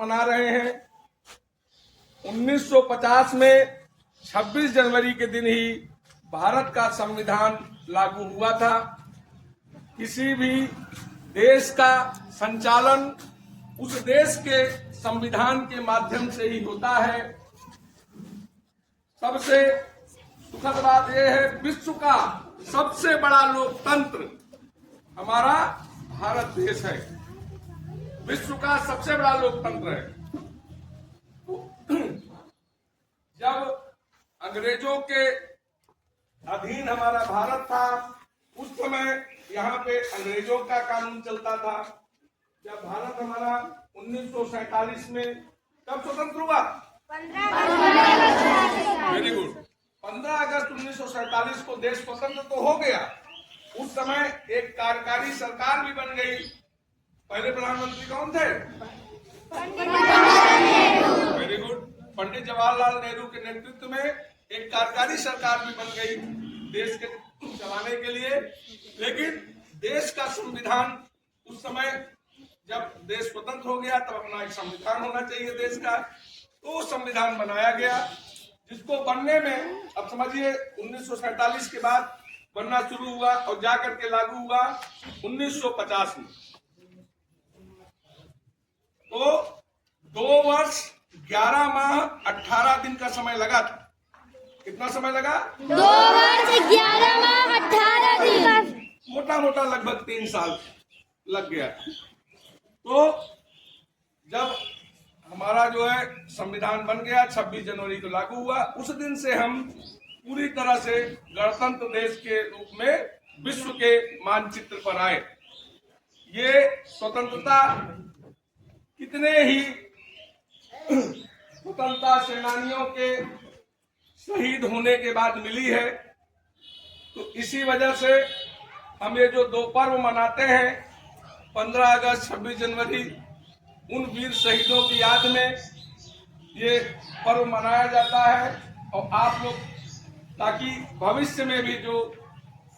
मना रहे हैं। 1950 में 26 जनवरी के दिन ही भारत का संविधान लागू हुआ था। किसी भी देश का संचालन उस देश के संविधान के माध्यम से ही होता है। सबसे सुखद बात यह है, विश्व का सबसे बड़ा लोकतंत्र हमारा भारत देश है। विश्व का सबसे बड़ा लोकतंत्र है। जब अंग्रेजों के अधीन हमारा भारत था, उस समय यहाँ पे अंग्रेजों का कानून चलता था। जब भारत हमारा 1947 में कब स्वतंत्र हुआ? Very good. 15 अगस्त 1947 को देश स्वतंत्र तो हो गया। उस समय एक कार्यकारी सरकार भी बन गई। पहले प्रधानमंत्री कौन थे? Very good. पंडित जवाहरलाल नेहरू के नेतृत्व में एक कार्यकारी सरकार भी बन गई देश के चलाने के लिए। लेकिन देश का संविधान उस समय जब देश स्वतंत्र हो गया तब अपना एक संविधान होना चाहिए देश का, तो संविधान बनाया गया, जिसको बनने में अब समझिए 1947 के बाद बनना शुरू हुआ और जाकर के लागू हुआ 1950 में। तो 2 वर्ष 11 माह 18 दिन का समय लगा था। कितना समय लगा? 2 वर्ष 11 माह 18 दिन। मोटा मोटा लगभग 3 साल लग गया। तो जब हमारा जो है संविधान बन गया, 26 जनवरी को लागू हुआ, उस दिन से हम पूरी तरह से गणतंत्र देश के रूप में विश्व के मानचित्र पर आए। ये स्वतंत्रता कितने ही स्वतंत्रता सेनानियों के शहीद होने के बाद मिली है। तो इसी वजह से हम ये जो 2 पर्व मनाते हैं, 15 अगस्त 26 जनवरी, उन वीर शहीदों की याद में ये पर्व मनाया जाता है। और आप लोग, ताकि भविष्य में भी जो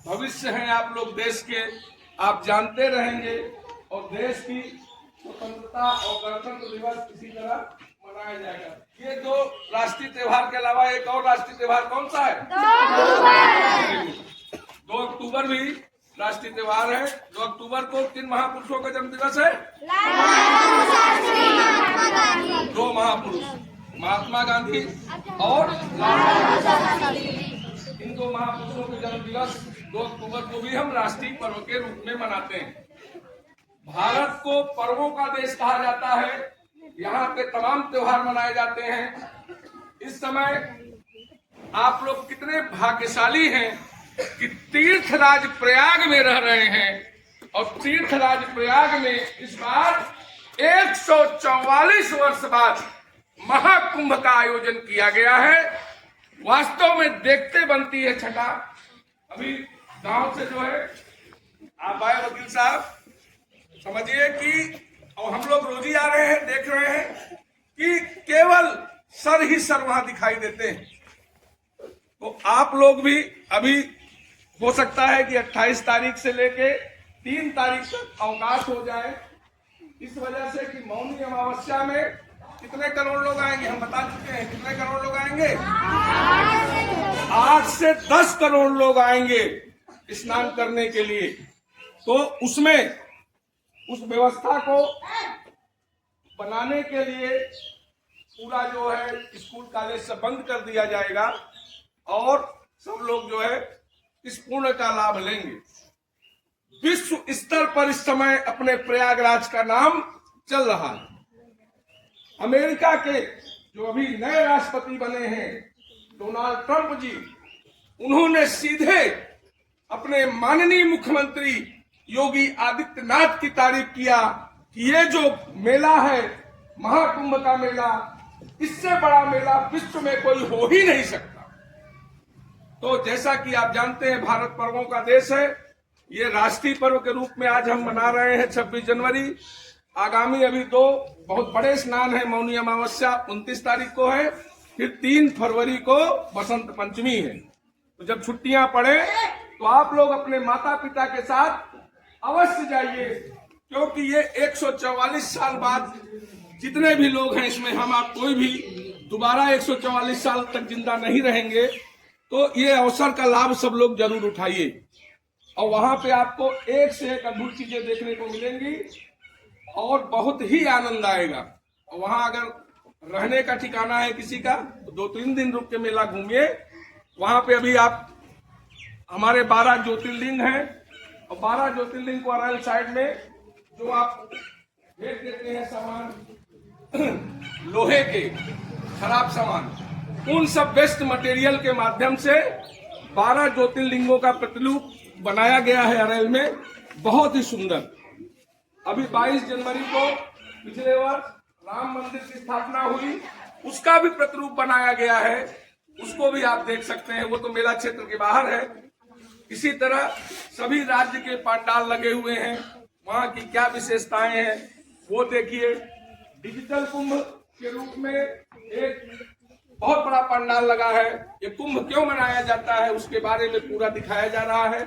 भविष्य हैं आप लोग देश के, आप जानते रहेंगे और देश की स्वतंत्रता और गणतंत्र दिवस इसी तरह मनाया जाएगा। ये 2 राष्ट्रीय त्योहार के अलावा एक और राष्ट्रीय त्योहार कौन सा है? 2 अक्टूबर भी राष्ट्रीय त्योहार है। 2 अक्टूबर को किन महापुरुषों का जन्म दिवस है? 2 महापुरुष, महात्मा गांधी और इन 2 महापुरुषों के जन्म दिवस 2 अक्टूबर को भी हम राष्ट्रीय पर्व के रूप में मनाते हैं। भारत को पर्वों का देश कहा जाता है। यहाँ पे तमाम त्योहार मनाए जाते हैं। इस समय आप लोग कितने भाग्यशाली हैं कि तीर्थराज प्रयाग में रह रहे हैं। और तीर्थराज प्रयाग में इस बार 144 वर्ष बाद महाकुंभ का आयोजन किया गया है। वास्तव में देखते बनती है छटा। अभी गांव से जो है आप आए वकील साहब, समझिए कि और हम लोग रोज ही आ रहे हैं, देख रहे हैं कि केवल सर ही सर वहां दिखाई देते हैं। तो आप लोग भी अभी हो सकता है कि 28 तारीख से लेके 3 तारीख तक अवकाश हो जाए, इस वजह से कि मौनी अमावस्या में कितने करोड़ लोग आएंगे हम बता चुके हैं। कितने करोड़ लोग आएंगे? 8 से 10 करोड़ लोग आएंगे स्नान करने के लिए। तो उसमें उस व्यवस्था को बनाने के लिए पूरा जो है स्कूल कॉलेज से बंद कर दिया जाएगा और सब लोग जो है इस पुण्य का लाभ लेंगे। विश्व स्तर पर इस समय अपने प्रयागराज का नाम चल रहा है। अमेरिका के जो अभी नए राष्ट्रपति बने हैं डोनाल्ड ट्रंप जी, उन्होंने सीधे अपने माननीय मुख्यमंत्री योगी आदित्यनाथ की तारीफ किया कि ये जो मेला है महाकुंभ का मेला, इससे बड़ा मेला विश्व में कोई हो ही नहीं सकता। तो जैसा कि आप जानते हैं भारत पर्वों का देश है। ये राष्ट्रीय पर्व के रूप में आज हम मना रहे हैं 26 जनवरी। आगामी अभी 2 बहुत बड़े स्नान है। मौनी अमावस्या 29 तारीख को है, फिर 3 फरवरी को बसंत पंचमी है। तो जब छुट्टियां पड़े तो आप लोग अपने माता पिता के साथ अवश्य जाइए, क्योंकि ये 144 साल बाद जितने भी लोग हैं इसमें, हम आप कोई भी दोबारा 144 साल तक जिंदा नहीं रहेंगे, तो ये अवसर का लाभ सब लोग जरूर उठाइए। और वहां पे आपको एक से एक अद्भुत चीजें देखने को मिलेंगी और बहुत ही आनंद आएगा। और वहां अगर रहने का ठिकाना है किसी का, तो 2-3 दिन रुक के मेला घूमिए। वहां पे अभी आप हमारे 12 ज्योतिर्लिंग हैं, और 12 ज्योतिर्लिंग को अराइल साइड में जो आप भेज देते हैं सामान लोहे के खराब सामान, उन सब वेस्ट मटेरियल के माध्यम से 12 ज्योतिर्लिंगों का प्रतिरूप बनाया गया है अरेल में, बहुत ही सुंदर। अभी 22 जनवरी को पिछले वर्ष राम मंदिर की स्थापना हुई, उसका भी प्रतिरूप बनाया गया है, उसको भी आप देख सकते हैं। वो तो मेला क्षेत्र के बाहर है। इसी तरह सभी राज्य के पंडाल लगे हुए हैं, वहां की क्या विशेषताएं हैं वो देखिए। डिजिटल कुंभ के रूप में एक बहुत बड़ा पंडाल लगा है। ये कुंभ क्यों मनाया जाता है उसके बारे में पूरा दिखाया जा रहा है।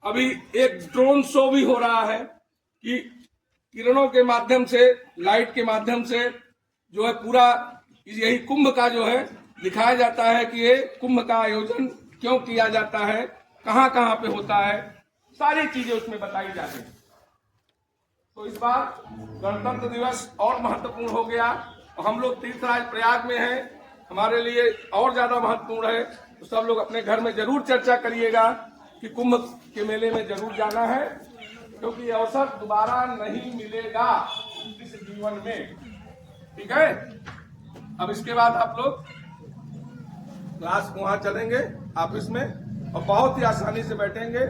अभी एक ड्रोन शो भी हो रहा है कि किरणों के माध्यम से, लाइट के माध्यम से जो है पूरा यही कुंभ का जो है दिखाया जाता है कि ये कुंभ का आयोजन क्यों किया जाता है, कहां कहां पे होता है, सारी चीजें उसमें बताई जाती हैं। तो इस बार गणतंत्र दिवस और महत्वपूर्ण हो गया। हम लोग तीर्थराज प्रयाग में हैं, हमारे लिए और ज्यादा महत्वपूर्ण है। तो सब लोग अपने घर में जरूर चर्चा करिएगा कि कुंभ के मेले में जरूर जाना है, क्योंकि ये अवसर दोबारा नहीं मिलेगा इस जीवन में। ठीक है, अब इसके बाद आप लोग क्लास वहां चलेंगे ऑफिस में, और बहुत ही आसानी से बैठेंगे।